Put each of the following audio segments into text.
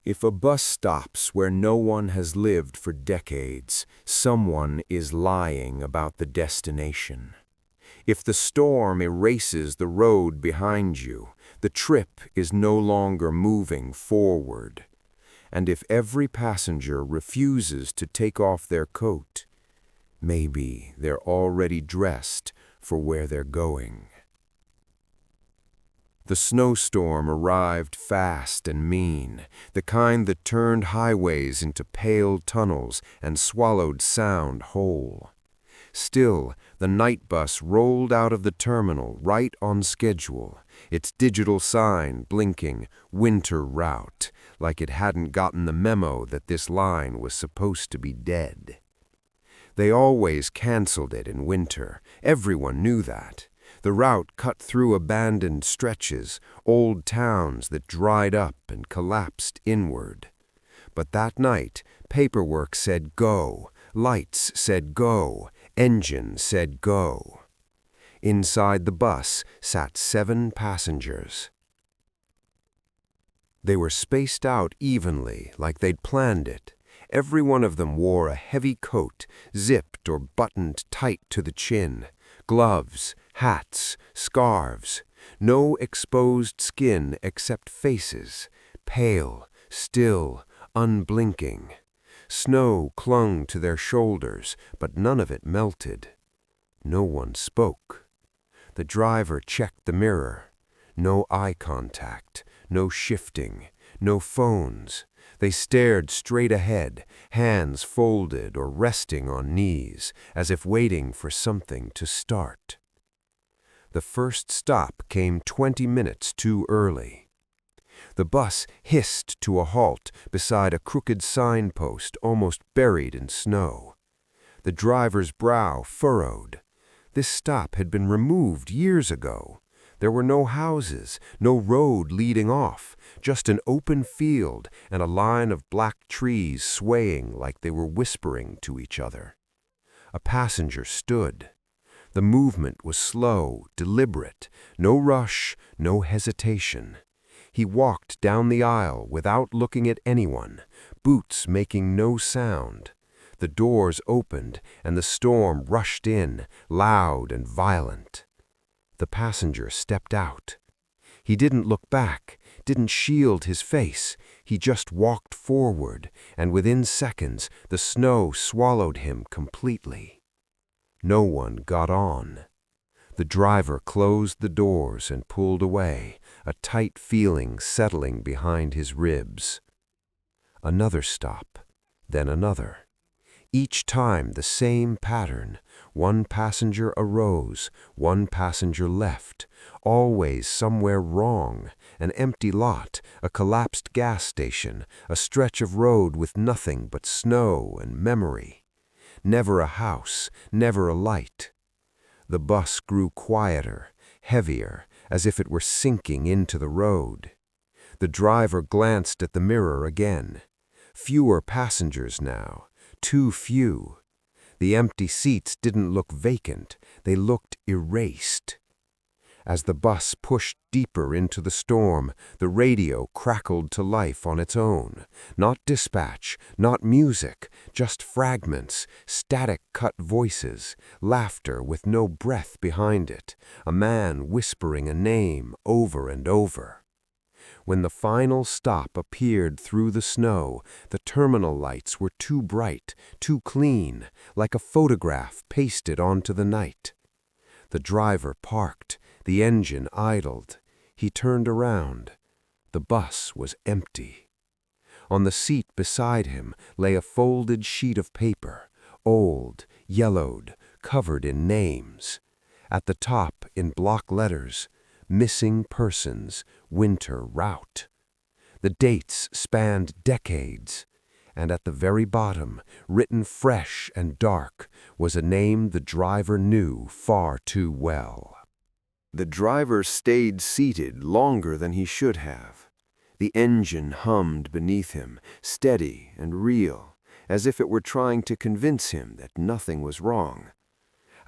If a bus stops where no one has lived for decades, someone is lying about the destination. If the storm erases the road behind you, the trip is no longer moving forward. And if every passenger refuses to take off their coat, maybe they're already dressed for where they're going. The snowstorm arrived fast and mean, the kind that turned highways into pale tunnels and swallowed sound whole. Still, the night bus rolled out of the terminal right on schedule, its digital sign blinking "Winter Route," like it hadn't gotten the memo that this line was supposed to be dead. They always canceled it in winter. Everyone knew that. The route cut through abandoned stretches, old towns that dried up and collapsed inward. But that night, paperwork said go, lights said go, engine said go. Inside the bus sat 7 passengers. They were spaced out evenly, like they'd planned it. Every one of them wore a heavy coat, zipped or buttoned tight to the chin, gloves, hats, scarves, no exposed skin except faces, pale, still, unblinking. Snow clung to their shoulders, but none of it melted. No one spoke. The driver checked the mirror. No eye contact, no shifting, no phones. They stared straight ahead, hands folded or resting on knees, as if waiting for something to start. The first stop came 20 minutes too early. The bus hissed to a halt beside a crooked signpost almost buried in snow. The driver's brow furrowed. This stop had been removed years ago. There were no houses, no road leading off, just an open field and a line of black trees swaying like they were whispering to each other. A passenger stood. The movement was slow, deliberate, no rush, no hesitation. He walked down the aisle without looking at anyone, boots making no sound. The doors opened and the storm rushed in, loud and violent. The passenger stepped out. He didn't look back, didn't shield his face. He just walked forward, and within seconds the snow swallowed him completely. No one got on. The driver closed the doors and pulled away, a tight feeling settling behind his ribs. Another stop, then another. Each time the same pattern. One passenger arose, one passenger left, always somewhere wrong, an empty lot, a collapsed gas station, a stretch of road with nothing but snow and memory. Never a house, never a light. The bus grew quieter, heavier, as if it were sinking into the road. The driver glanced at the mirror again. Fewer passengers now, too few. The empty seats didn't look vacant, they looked erased. As the bus pushed deeper into the storm, the radio crackled to life on its own. Not dispatch, not music, just fragments, static-cut voices, laughter with no breath behind it, a man whispering a name over and over. When the final stop appeared through the snow, the terminal lights were too bright, too clean, like a photograph pasted onto the night. The driver parked, the engine idled. He turned around. The bus was empty. On the seat beside him lay a folded sheet of paper, old, yellowed, covered in names. At the top, in block letters, "Missing Persons, Winter Route." The dates spanned decades, and at the very bottom, written fresh and dark, was a name the driver knew far too well. The driver stayed seated longer than he should have. The engine hummed beneath him, steady and real, as if it were trying to convince him that nothing was wrong.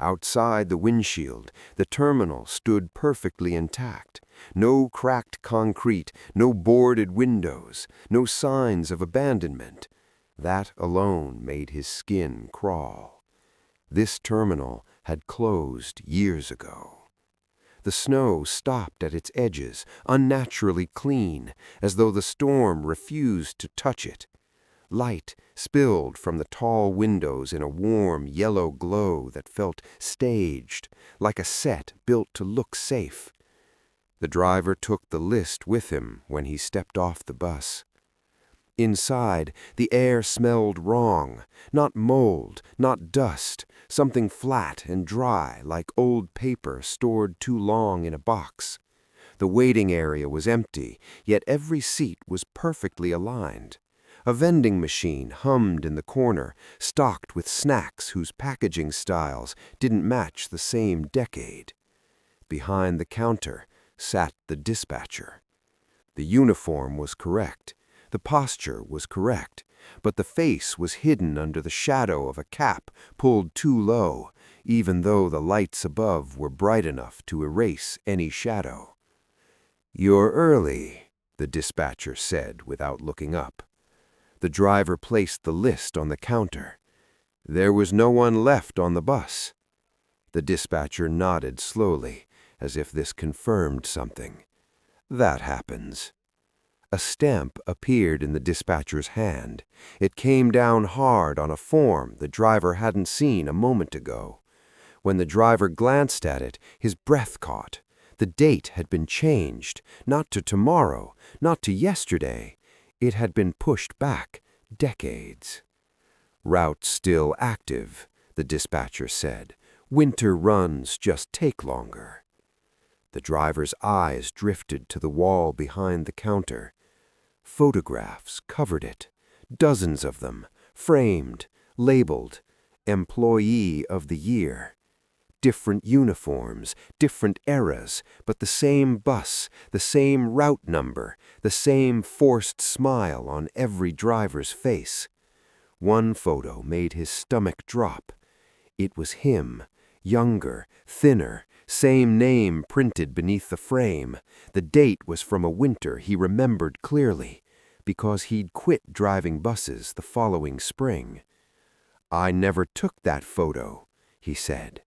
Outside the windshield, the terminal stood perfectly intact. No cracked concrete, no boarded windows, no signs of abandonment. That alone made his skin crawl. This terminal had closed years ago. The snow stopped at its edges, unnaturally clean, as though the storm refused to touch it. Light spilled from the tall windows in a warm yellow glow that felt staged, like a set built to look safe. The driver took the list with him when he stepped off the bus. Inside, the air smelled wrong, not mold, not dust, something flat and dry like old paper stored too long in a box. The waiting area was empty, yet every seat was perfectly aligned. A vending machine hummed in the corner, stocked with snacks whose packaging styles didn't match the same decade. Behind the counter sat the dispatcher. The uniform was correct, the posture was correct, but the face was hidden under the shadow of a cap pulled too low, even though the lights above were bright enough to erase any shadow. "You're early," the dispatcher said without looking up. The driver placed the list on the counter. There was no one left on the bus. The dispatcher nodded slowly, as if this confirmed something. "That happens." A stamp appeared in the dispatcher's hand. It came down hard on a form the driver hadn't seen a moment ago. When the driver glanced at it, his breath caught. The date had been changed, not to tomorrow, not to yesterday. It had been pushed back decades. "Route still active," the dispatcher said. "Winter runs just take longer." The driver's eyes drifted to the wall behind the counter. Photographs covered it, dozens of them, framed, labeled, "Employee of the Year." Different uniforms, different eras, but the same bus, the same route number, the same forced smile on every driver's face. One photo made his stomach drop. It was him, younger, thinner, same name printed beneath the frame. The date was from a winter he remembered clearly, because he'd quit driving buses the following spring. "I never took that photo," he said.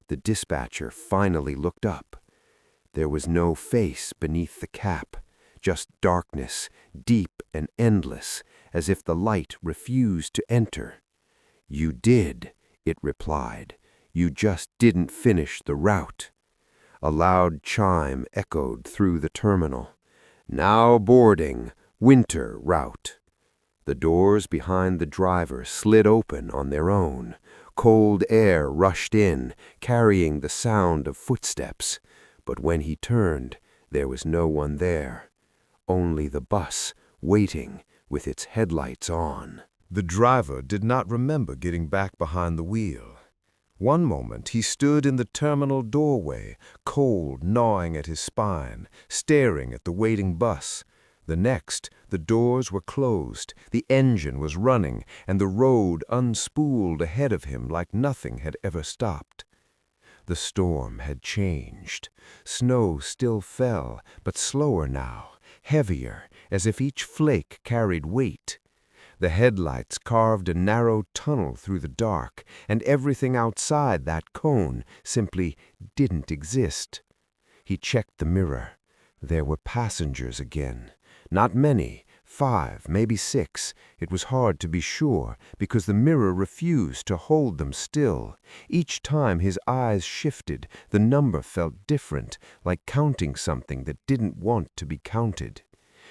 The dispatcher finally looked up. There was no face beneath the cap, just darkness, deep and endless, as if the light refused to enter. "You did," it replied. "You just didn't finish the route." A loud chime echoed through the terminal. "Now boarding, winter route." The doors behind the driver slid open on their own. Cold air rushed in, carrying the sound of footsteps. But when he turned, there was no one there. Only the bus, waiting, with its headlights on. The driver did not remember getting back behind the wheel. One moment he stood in the terminal doorway, cold gnawing at his spine, staring at the waiting bus. The next, the doors were closed, the engine was running, and the road unspooled ahead of him like nothing had ever stopped. The storm had changed. Snow still fell, but slower now, heavier, as if each flake carried weight. The headlights carved a narrow tunnel through the dark, and everything outside that cone simply didn't exist. He checked the mirror. There were passengers again. Not many, 5, maybe 6. It was hard to be sure, because the mirror refused to hold them still. Each time his eyes shifted, the number felt different, like counting something that didn't want to be counted.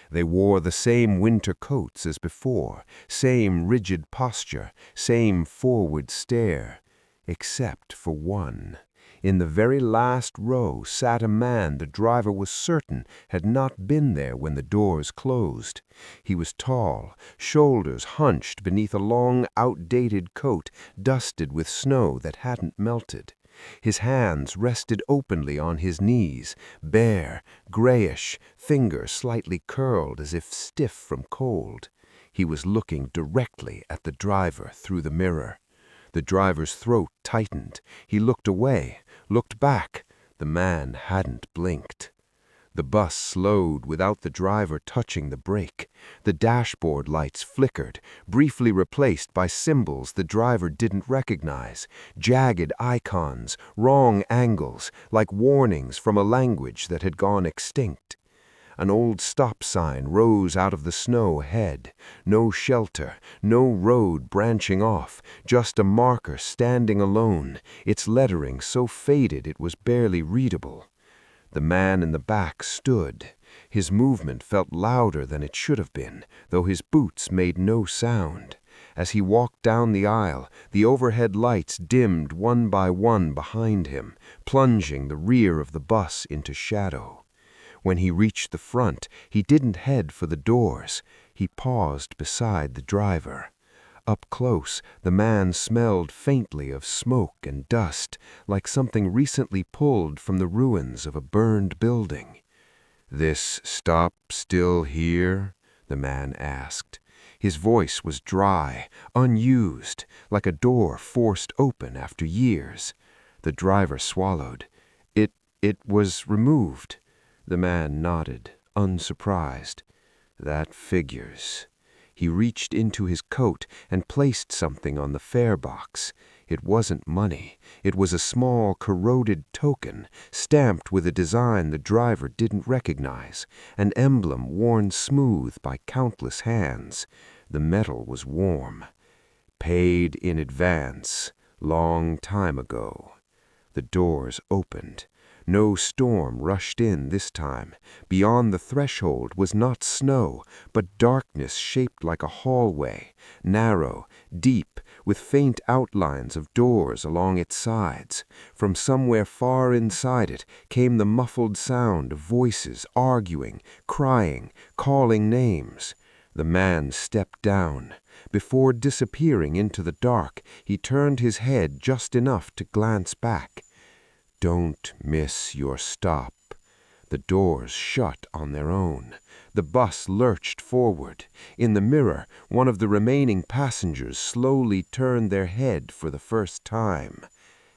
They wore the same winter coats as before, same rigid posture, same forward stare, except for one. In the very last row sat a man the driver was certain had not been there when the doors closed. He was tall, shoulders hunched beneath a long, outdated coat dusted with snow that hadn't melted. His hands rested openly on his knees, bare, grayish, fingers slightly curled as if stiff from cold. He was looking directly at the driver through the mirror. The driver's throat tightened. He looked away, looked back. The man hadn't blinked. The bus slowed without the driver touching the brake. The dashboard lights flickered, briefly replaced by symbols the driver didn't recognize, jagged icons, wrong angles, like warnings from a language that had gone extinct. An old stop sign rose out of the snow ahead. No shelter, no road branching off, just a marker standing alone, its lettering so faded it was barely readable. The man in the back stood. His movement felt louder than it should have been, though his boots made no sound. As he walked down the aisle, the overhead lights dimmed one by one behind him, plunging the rear of the bus into shadow. When he reached the front, he didn't head for the doors. He paused beside the driver. Up close, the man smelled faintly of smoke and dust, like something recently pulled from the ruins of a burned building. "This stop still here?" the man asked. His voice was dry, unused, like a door forced open after years. The driver swallowed. It was removed." The man nodded, unsurprised. "That figures." He reached into his coat and placed something on the fare box. It wasn't money. It was a small, corroded token, stamped with a design the driver didn't recognize, an emblem worn smooth by countless hands. The metal was warm. "Paid in advance, long time ago." The doors opened. No storm rushed in this time. Beyond the threshold was not snow, but darkness shaped like a hallway, narrow, deep, with faint outlines of doors along its sides. From somewhere far inside it came the muffled sound of voices arguing, crying, calling names. The man stepped down. Before disappearing into the dark, he turned his head just enough to glance back. "Don't miss your stop." The doors shut on their own. The bus lurched forward. In the mirror, one of the remaining passengers slowly turned their head for the first time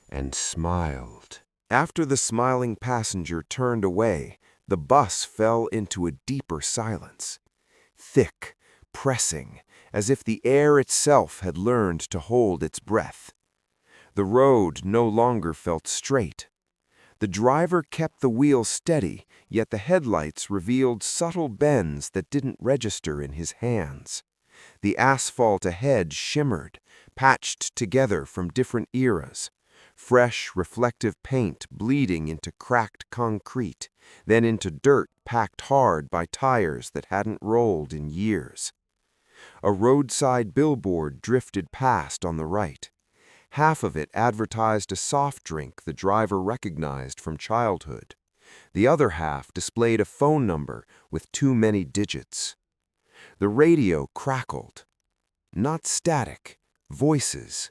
and smiled. After the smiling passenger turned away, the bus fell into a deeper silence. Thick, pressing, as if the air itself had learned to hold its breath. The road no longer felt straight. The driver kept the wheel steady, yet the headlights revealed subtle bends that didn't register in his hands. The asphalt ahead shimmered, patched together from different eras. Fresh, reflective paint bleeding into cracked concrete, then into dirt packed hard by tires that hadn't rolled in years. A roadside billboard drifted past on the right. Half of it advertised a soft drink the driver recognized from childhood. The other half displayed a phone number with too many digits. The radio crackled. Not static, voices.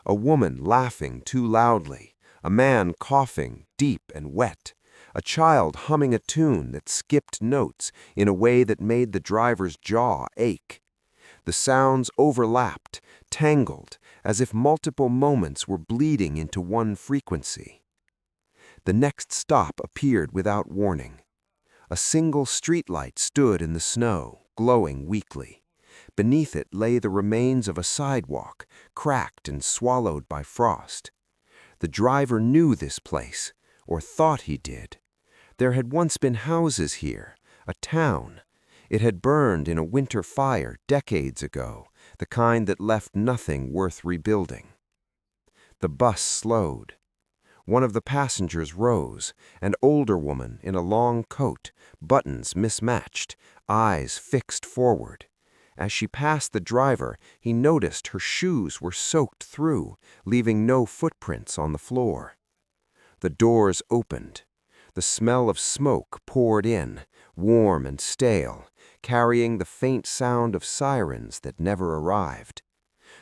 A woman laughing too loudly, a man coughing deep and wet, a child humming a tune that skipped notes in a way that made the driver's jaw ache. The sounds overlapped, tangled, as if multiple moments were bleeding into one frequency. The next stop appeared without warning. A single streetlight stood in the snow, glowing weakly. Beneath it lay the remains of a sidewalk, cracked and swallowed by frost. The driver knew this place, or thought he did. There had once been houses here, a town. It had burned in a winter fire decades ago, the kind that left nothing worth rebuilding. The bus slowed. One of the passengers rose, an older woman in a long coat, buttons mismatched, eyes fixed forward. As she passed the driver, he noticed her shoes were soaked through, leaving no footprints on the floor. The doors opened. The smell of smoke poured in, warm and stale, carrying the faint sound of sirens that never arrived.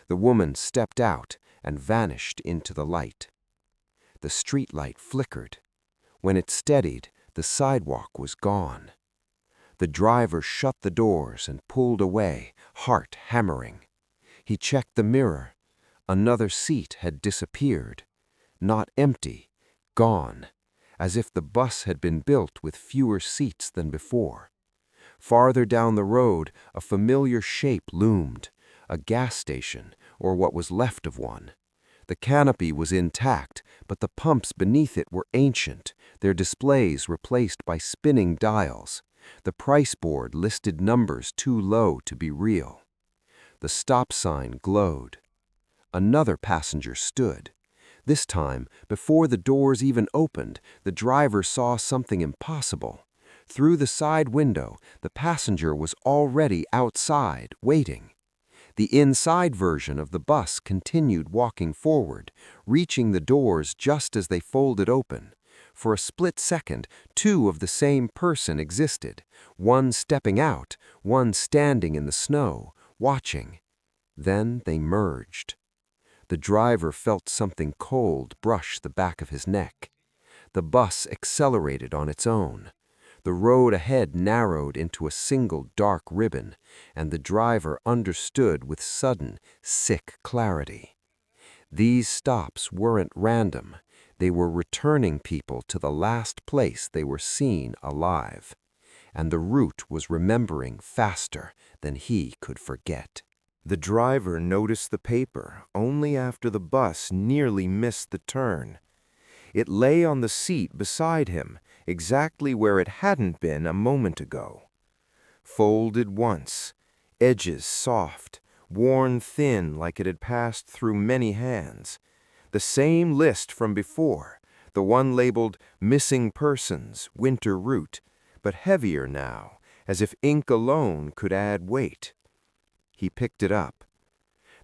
The woman stepped out and vanished into the light. The streetlight flickered. When it steadied, the sidewalk was gone. The driver shut the doors and pulled away, heart hammering. He checked the mirror. Another seat had disappeared. Not empty, gone, as if the bus had been built with fewer seats than before. Farther down the road, a familiar shape loomed, a gas station, or what was left of one. The canopy was intact, but the pumps beneath it were ancient, their displays replaced by spinning dials. The price board listed numbers too low to be real. The stop sign glowed. Another passenger stood. This time, before the doors even opened, the driver saw something impossible. Through the side window, the passenger was already outside, waiting. The inside version of the bus continued walking forward, reaching the doors just as they folded open. For a split second, two of the same person existed, one stepping out, one standing in the snow, watching. Then they merged. The driver felt something cold brush the back of his neck. The bus accelerated on its own. The road ahead narrowed into a single dark ribbon, and the driver understood with sudden, sick clarity. These stops weren't random. They were returning people to the last place they were seen alive. And the route was remembering faster than he could forget. The driver noticed the paper only after the bus nearly missed the turn. It lay on the seat beside him, exactly where it hadn't been a moment ago. Folded once, edges soft, worn thin like it had passed through many hands. The same list from before, the one labeled Missing Persons, Winter Route, but heavier now, as if ink alone could add weight. He picked it up.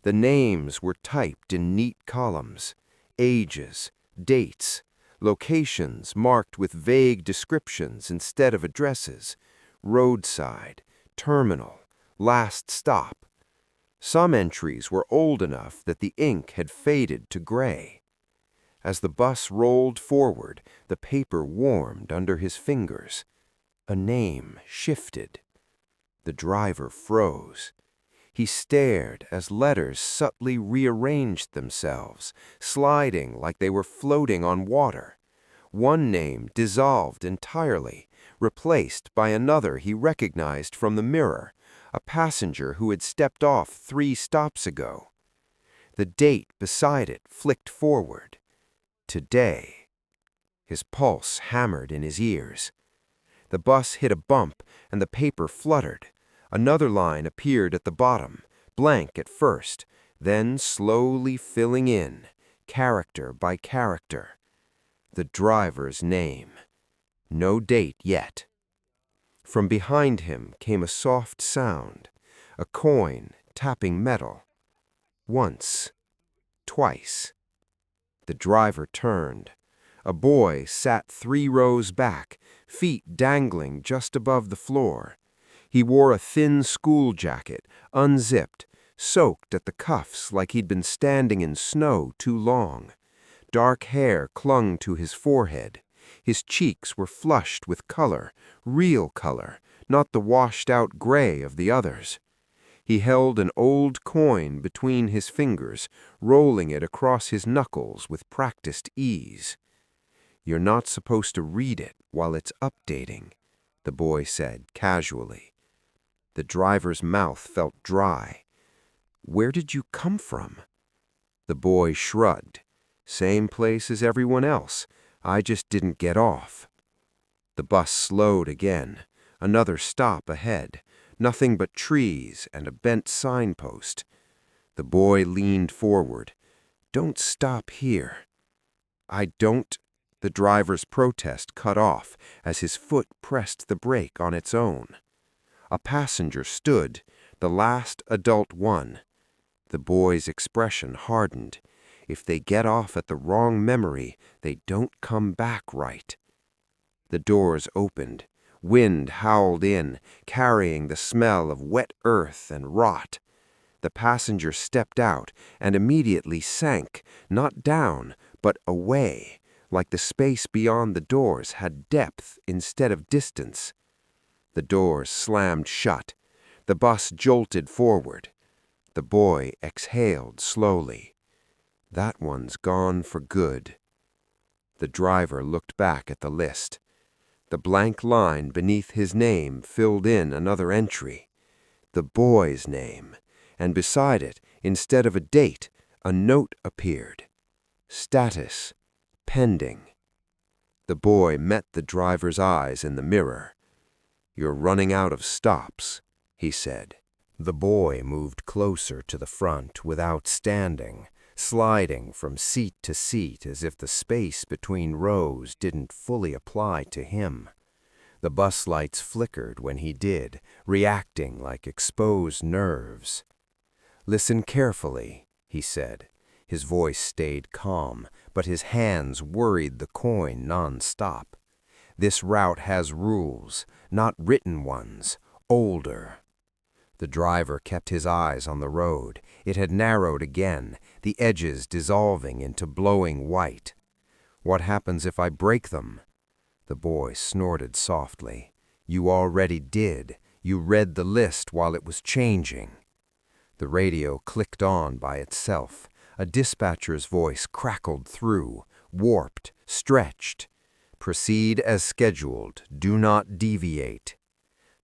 The names were typed in neat columns, ages, dates, locations marked with vague descriptions instead of addresses, roadside, terminal, last stop. Some entries were old enough that the ink had faded to gray. As the bus rolled forward, the paper warmed under his fingers. A name shifted. The driver froze. He stared as letters subtly rearranged themselves, sliding like they were floating on water. One name dissolved entirely, replaced by another he recognized from the mirror, a passenger who had stepped off 3 stops ago. The date beside it flicked forward. Today. His pulse hammered in his ears. The bus hit a bump and the paper fluttered. Another line appeared at the bottom, blank at first, then slowly filling in, character by character. The driver's name. No date yet. From behind him came a soft sound, a coin tapping metal. Once, twice. The driver turned. A boy sat 3 rows back, feet dangling just above the floor. He wore a thin school jacket, unzipped, soaked at the cuffs like he'd been standing in snow too long. Dark hair clung to his forehead. His cheeks were flushed with color, real color, not the washed-out gray of the others. He held an old coin between his fingers, rolling it across his knuckles with practiced ease. "You're not supposed to read it while it's updating," the boy said casually. The driver's mouth felt dry. "Where did you come from?" The boy shrugged. "Same place as everyone else. I just didn't get off." The bus slowed again. Another stop ahead. Nothing but trees and a bent signpost. The boy leaned forward. "Don't stop here." "I don't—" The driver's protest cut off as his foot pressed the brake on its own. A passenger stood, the last adult one. The boy's expression hardened. If they get off at the wrong memory, they don't come back right. The doors opened. Wind howled in, carrying the smell of wet earth and rot. The passenger stepped out and immediately sank, not down, but away, like the space beyond the doors had depth instead of distance. The doors slammed shut. The bus jolted forward. The boy exhaled slowly. That one's gone for good. The driver looked back at the list. The blank line beneath his name filled in another entry. The boy's name, and beside it, instead of a date, a note appeared. Status, pending. The boy met the driver's eyes in the mirror. "You're running out of stops," he said. The boy moved closer to the front without standing, sliding from seat to seat as if the space between rows didn't fully apply to him. The bus lights flickered when he did, reacting like exposed nerves. "Listen carefully," he said. His voice stayed calm, but his hands worried the coin non-stop. "This route has rules, not written ones, older." The driver kept his eyes on the road. It had narrowed again, the edges dissolving into blowing white. "What happens if I break them?" The boy snorted softly. "You already did. You read the list while it was changing." The radio clicked on by itself. A dispatcher's voice crackled through, warped, stretched. "Proceed as scheduled. Do not deviate."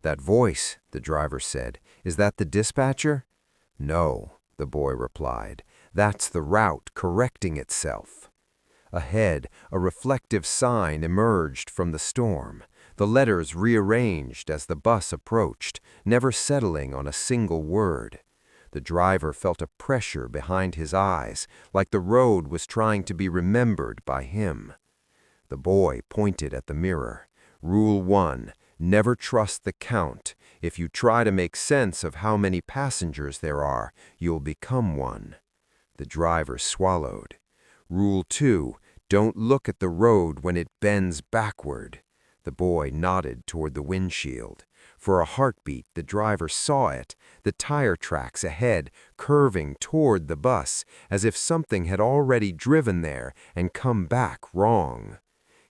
"That voice," the driver said, "is that the dispatcher?" "No," the boy replied. "That's the route correcting itself." Ahead, a reflective sign emerged from the storm. The letters rearranged as the bus approached, never settling on a single word. The driver felt a pressure behind his eyes, like the road was trying to be remembered by him. The boy pointed at the mirror. "Rule 1. Never trust the count. If you try to make sense of how many passengers there are, you'll become one." The driver swallowed. "Rule 2. Don't look at the road when it bends backward." The boy nodded toward the windshield. For a heartbeat, the driver saw it, the tire tracks ahead curving toward the bus, as if something had already driven there and come back wrong.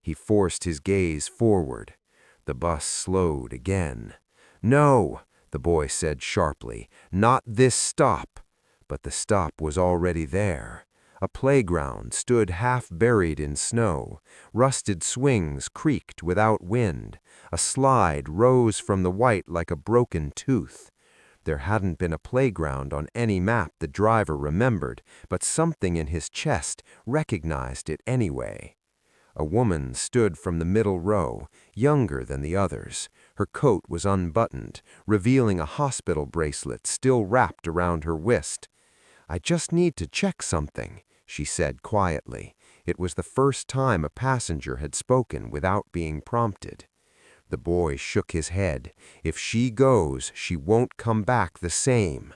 He forced his gaze forward. The bus slowed again. "No," the boy said sharply, "not this stop." But the stop was already there. A playground stood half buried in snow. Rusted swings creaked without wind. A slide rose from the white like a broken tooth. There hadn't been a playground on any map the driver remembered, but something in his chest recognized it anyway. A woman stood from the middle row, younger than the others. Her coat was unbuttoned, revealing a hospital bracelet still wrapped around her wrist. "I just need to check something," she said quietly. It was the first time a passenger had spoken without being prompted. The boy shook his head. "If she goes, she won't come back the same."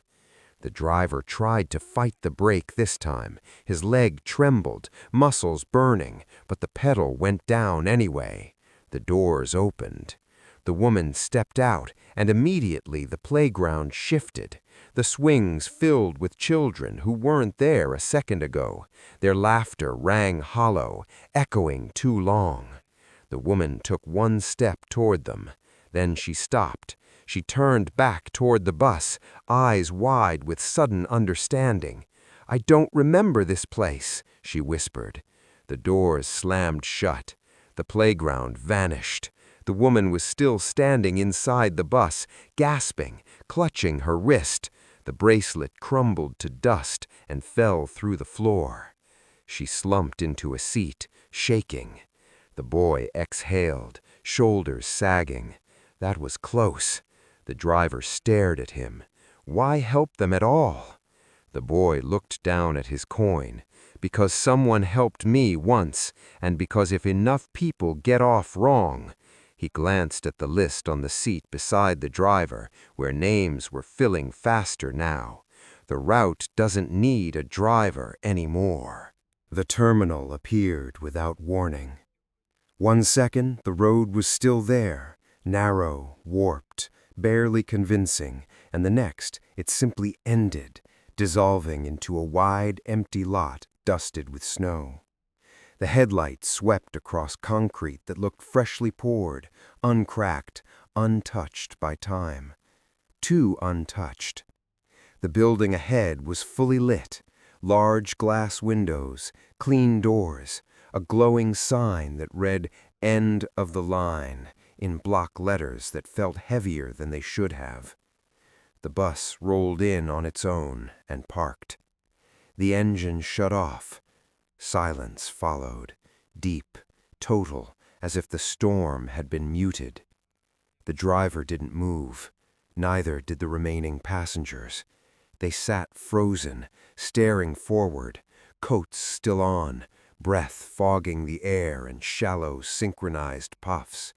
The driver tried to fight the brake this time. His leg trembled, muscles burning, but the pedal went down anyway. The doors opened. The woman stepped out, and immediately the playground shifted. The swings filled with children who weren't there a second ago. Their laughter rang hollow, echoing too long. The woman took one step toward them. Then she stopped. She turned back toward the bus, eyes wide with sudden understanding. "I don't remember this place," she whispered. The doors slammed shut. The playground vanished. The woman was still standing inside the bus, gasping, clutching her wrist. The bracelet crumbled to dust and fell through the floor. She slumped into a seat, shaking. The boy exhaled, shoulders sagging. That was close. The driver stared at him. Why help them at all? The boy looked down at his coin. "Because someone helped me once, and because if enough people get off wrong." He glanced at the list on the seat beside the driver, where names were filling faster now. The route doesn't need a driver anymore. The terminal appeared without warning. 1 second, the road was still there, narrow, warped, barely convincing, and the next, it simply ended, dissolving into a wide, empty lot dusted with snow. The headlights swept across concrete that looked freshly poured, uncracked, untouched by time. Too untouched. The building ahead was fully lit. Large glass windows, clean doors, a glowing sign that read "End of the line" in block letters that felt heavier than they should have. The bus rolled in on its own and parked. The engine shut off. Silence followed, deep, total, as if the storm had been muted. The driver didn't move. Neither did the remaining passengers. They sat frozen, staring forward, coats still on, breath fogging the air in shallow, synchronized puffs.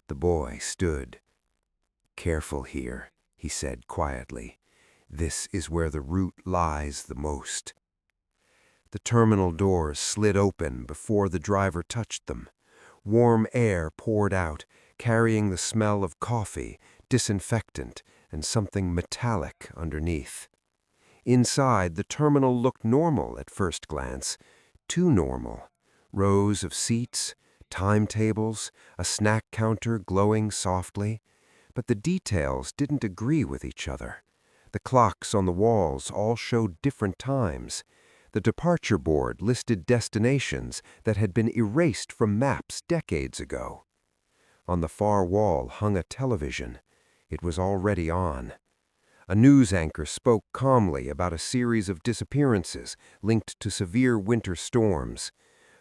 The boy stood. "Careful here," he said quietly. "This is where the route lies the most." The terminal doors slid open before the driver touched them. Warm air poured out, carrying the smell of coffee, disinfectant, and something metallic underneath. Inside, the terminal looked normal at first glance. Too normal. Rows of seats, timetables, a snack counter glowing softly. But the details didn't agree with each other. The clocks on the walls all showed different times. The departure board listed destinations that had been erased from maps decades ago. On the far wall hung a television. It was already on. A news anchor spoke calmly about a series of disappearances linked to severe winter storms.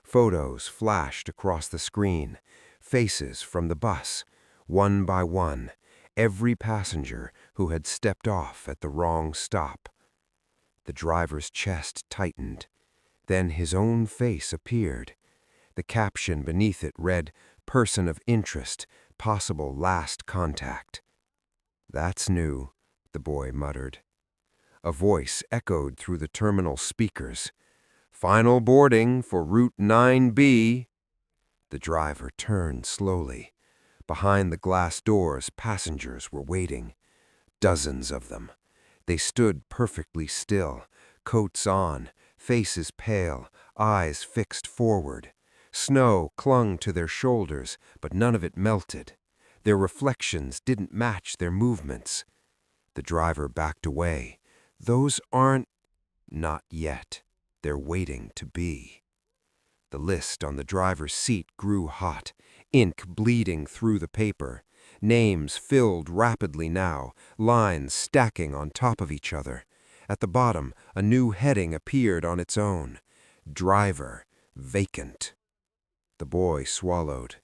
Photos flashed across the screen. Faces from the bus, one by one. Every passenger who had stepped off at the wrong stop. The driver's chest tightened. Then his own face appeared. The caption beneath it read, "Person of interest, possible last contact." "That's new," the boy muttered. A voice echoed through the terminal speakers. "Final boarding for Route 9B." The driver turned slowly. Behind the glass doors, passengers were waiting. Dozens of them. They stood perfectly still, coats on, faces pale, eyes fixed forward. Snow clung to their shoulders, but none of it melted. Their reflections didn't match their movements. The driver backed away. "Those aren't—" "Not yet. They're waiting to be." The list on the driver's seat grew hot, ink bleeding through the paper. Names filled rapidly now, lines stacking on top of each other. At the bottom, a new heading appeared on its own. Driver, vacant. The boy swallowed.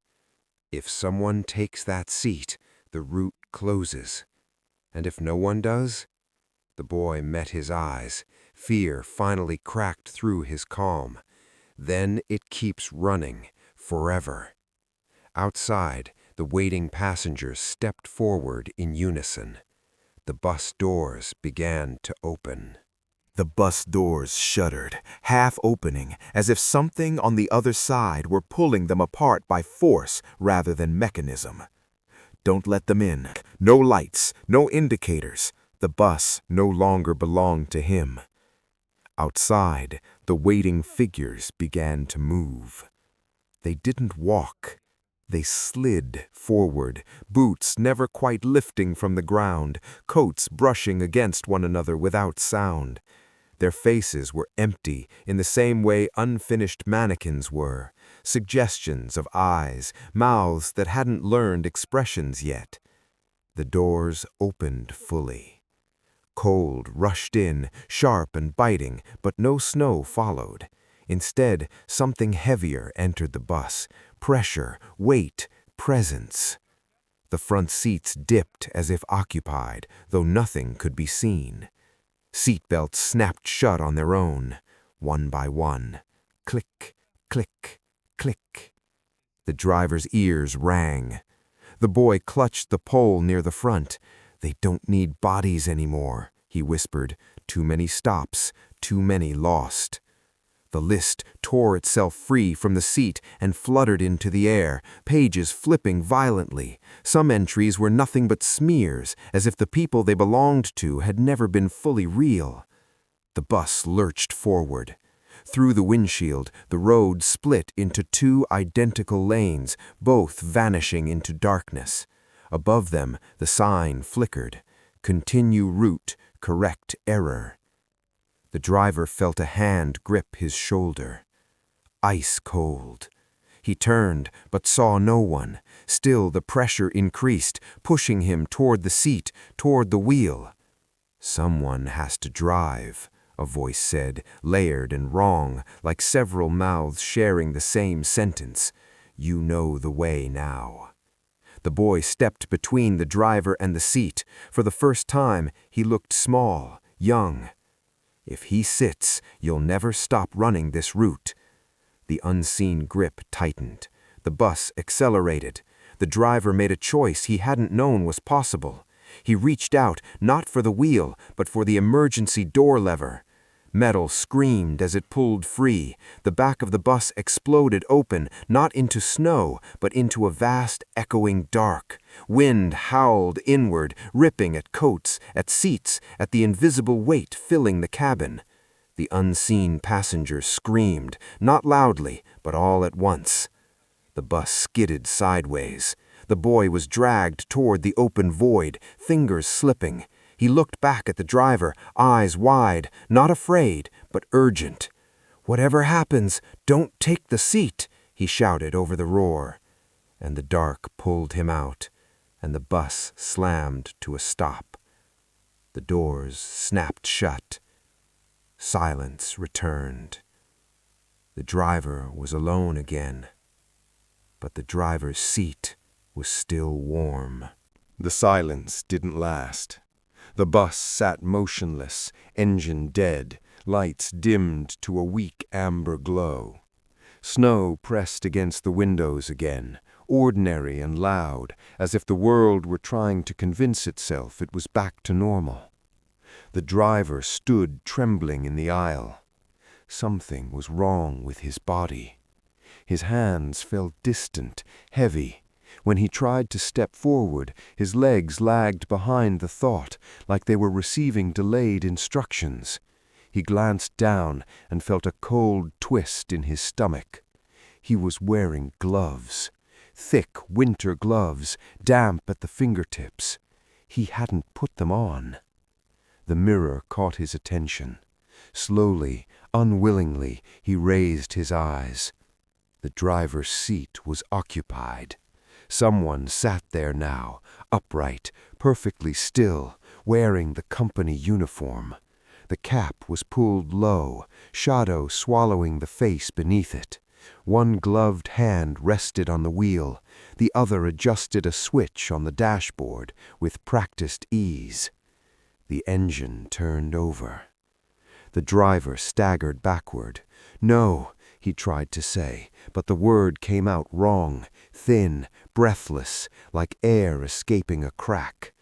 If someone takes that seat, the route closes. And if no one does? The boy met his eyes. Fear finally cracked through his calm. Then it keeps running, forever. Outside, the waiting passengers stepped forward in unison. The bus doors began to open. The bus doors shuddered, half opening, as if something on the other side were pulling them apart by force rather than mechanism. Don't let them in. No lights, no indicators. The bus no longer belonged to him. Outside, the waiting figures began to move. They didn't walk. They slid forward, boots never quite lifting from the ground, coats brushing against one another without sound. Their faces were empty in the same way unfinished mannequins were, suggestions of eyes, mouths that hadn't learned expressions yet. The doors opened fully. Cold rushed in, sharp and biting, but no snow followed. Instead, something heavier entered the bus. Pressure, weight, presence. The front seats dipped as if occupied, though nothing could be seen. Seatbelts snapped shut on their own, one by one. Click, click, click. The driver's ears rang. The boy clutched the pole near the front. "They don't need bodies anymore," he whispered. "Too many stops, too many lost." The list tore itself free from the seat and fluttered into the air, pages flipping violently. Some entries were nothing but smears, as if the people they belonged to had never been fully real. The bus lurched forward. Through the windshield, the road split into two identical lanes, both vanishing into darkness. Above them, the sign flickered. "Continue route, correct error." The driver felt a hand grip his shoulder. Ice cold. He turned, but saw no one. Still the pressure increased, pushing him toward the seat, toward the wheel. "Someone has to drive," a voice said, layered and wrong, like several mouths sharing the same sentence. "You know the way now." The boy stepped between the driver and the seat. For the first time, he looked small, young. "If he sits, you'll never stop running this route." The unseen grip tightened. The bus accelerated. The driver made a choice he hadn't known was possible. He reached out, not for the wheel, but for the emergency door lever. Metal screamed as it pulled free. The back of the bus exploded open, not into snow, but into a vast, echoing dark. Wind howled inward, ripping at coats, at seats, at the invisible weight filling the cabin. The unseen passengers screamed, not loudly, but all at once. The bus skidded sideways. The boy was dragged toward the open void, fingers slipping. He looked back at the driver, eyes wide, not afraid, but urgent. "Whatever happens, don't take the seat," he shouted over the roar. And the dark pulled him out, and the bus slammed to a stop. The doors snapped shut. Silence returned. The driver was alone again, but the driver's seat was still warm. The silence didn't last. The bus sat motionless, engine dead, lights dimmed to a weak amber glow. Snow pressed against the windows again, ordinary and loud, as if the world were trying to convince itself it was back to normal. The driver stood trembling in the aisle. Something was wrong with his body. His hands felt distant, heavy. When he tried to step forward, his legs lagged behind the thought, like they were receiving delayed instructions. He glanced down and felt a cold twist in his stomach. He was wearing gloves. Thick winter gloves, damp at the fingertips. He hadn't put them on. The mirror caught his attention. Slowly, unwillingly, he raised his eyes. The driver's seat was occupied. Someone sat there now, upright, perfectly still, wearing the company uniform. The cap was pulled low, shadow swallowing the face beneath it. One gloved hand rested on the wheel, the other adjusted a switch on the dashboard with practiced ease. The engine turned over. The driver staggered backward. "No," he tried to say, but the word came out wrong, thin, breathless, like air escaping a crack.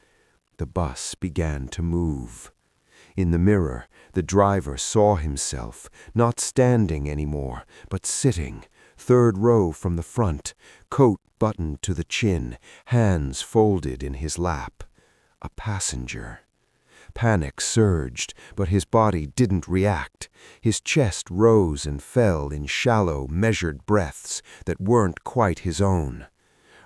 The bus began to move. In the mirror, the driver saw himself, not standing anymore, but sitting, third row from the front, coat buttoned to the chin, hands folded in his lap. A passenger. Panic surged, but his body didn't react. His chest rose and fell in shallow, measured breaths that weren't quite his own.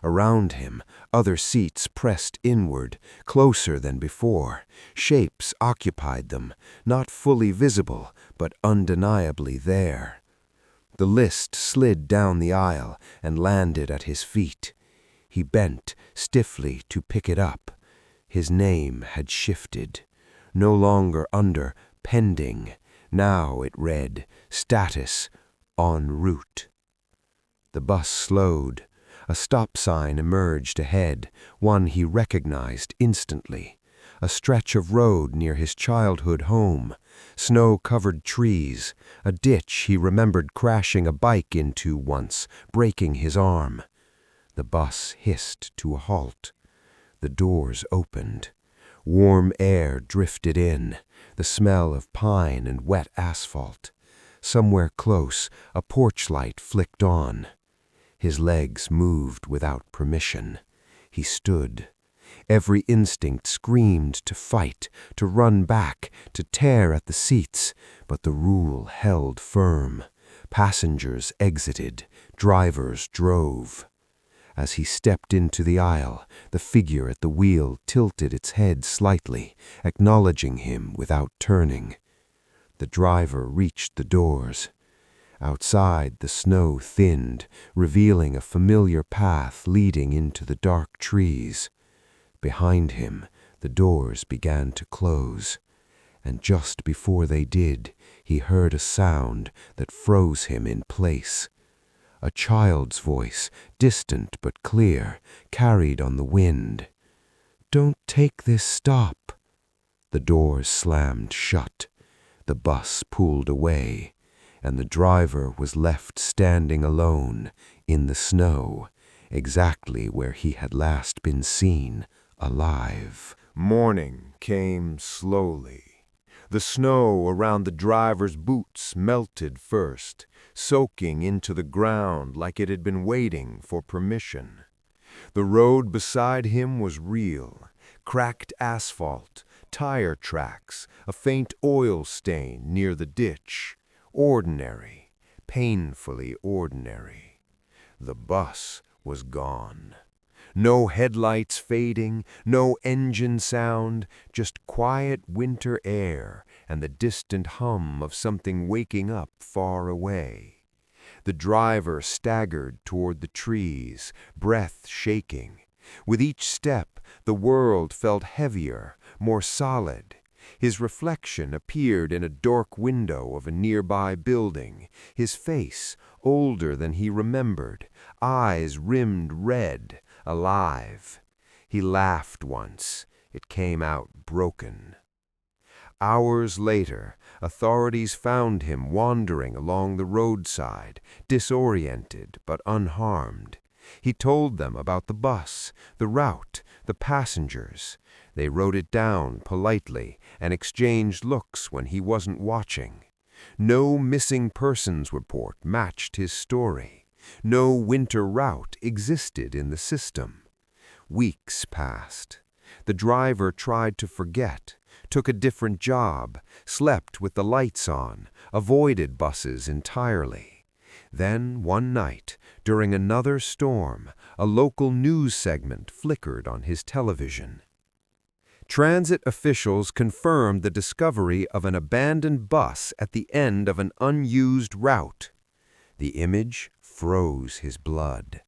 Around him, other seats pressed inward, closer than before. Shapes occupied them, not fully visible, but undeniably there. The list slid down the aisle and landed at his feet. He bent stiffly to pick it up. His name had shifted. No longer under pending. Now it read status en route. The bus slowed. A stop sign emerged ahead, one he recognized instantly. A stretch of road near his childhood home. Snow-covered trees. A ditch he remembered crashing a bike into once, breaking his arm. The bus hissed to a halt. The doors opened. Warm air drifted in, the smell of pine and wet asphalt. Somewhere close, a porch light flicked on. His legs moved without permission. He stood. Every instinct screamed to fight, to run back, to tear at the seats, but the rule held firm. Passengers exited, drivers drove. As he stepped into the aisle, the figure at the wheel tilted its head slightly, acknowledging him without turning. The driver reached the doors. Outside, the snow thinned, revealing a familiar path leading into the dark trees. Behind him, the doors began to close, and just before they did, he heard a sound that froze him in place. A child's voice, distant but clear, carried on the wind. "Don't take this stop." The doors slammed shut. The bus pulled away, and the driver was left standing alone in the snow, exactly where he had last been seen alive. Morning came slowly. The snow around the driver's boots melted first, soaking into the ground like it had been waiting for permission. The road beside him was real, cracked asphalt, tire tracks, a faint oil stain near the ditch. Ordinary, painfully ordinary. The bus was gone. No headlights fading, no engine sound, just quiet winter air and the distant hum of something waking up far away. The driver staggered toward the trees, breath shaking. With each step, the world felt heavier, more solid. His reflection appeared in a dark window of a nearby building, his face older than he remembered, eyes rimmed red, alive. He laughed once. It came out broken. Hours later, authorities found him wandering along the roadside, disoriented but unharmed. He told them about the bus, the route, the passengers. They wrote it down politely and exchanged looks when he wasn't watching. No missing persons report matched his story. No winter route existed in the system. Weeks passed. The driver tried to forget, took a different job, slept with the lights on, avoided buses entirely. Then, one night, during another storm, a local news segment flickered on his television. Transit officials confirmed the discovery of an abandoned bus at the end of an unused route. The image froze his blood.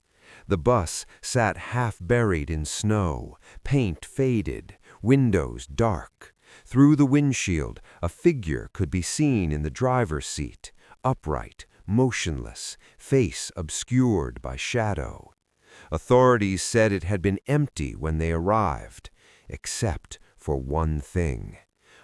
The bus sat half buried in snow, paint faded, windows dark. Through the windshield, a figure could be seen in the driver's seat, upright, motionless, face obscured by shadow. Authorities said it had been empty when they arrived, except for one thing.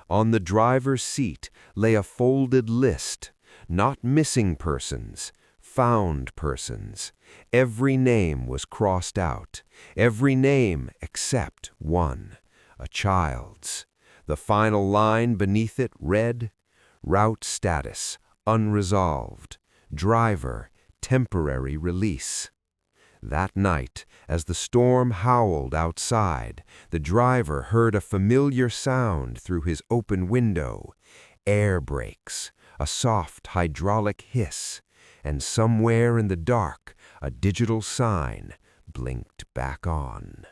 On the driver's seat lay a folded list, not missing persons, found persons. Every name was crossed out, every name except one, a child's. The final line beneath it read, "Route status, unresolved. Driver, temporary release." That night, as the storm howled outside, the driver heard a familiar sound through his open window. Air brakes, a soft hydraulic hiss, and somewhere in the dark, a digital sign blinked back on.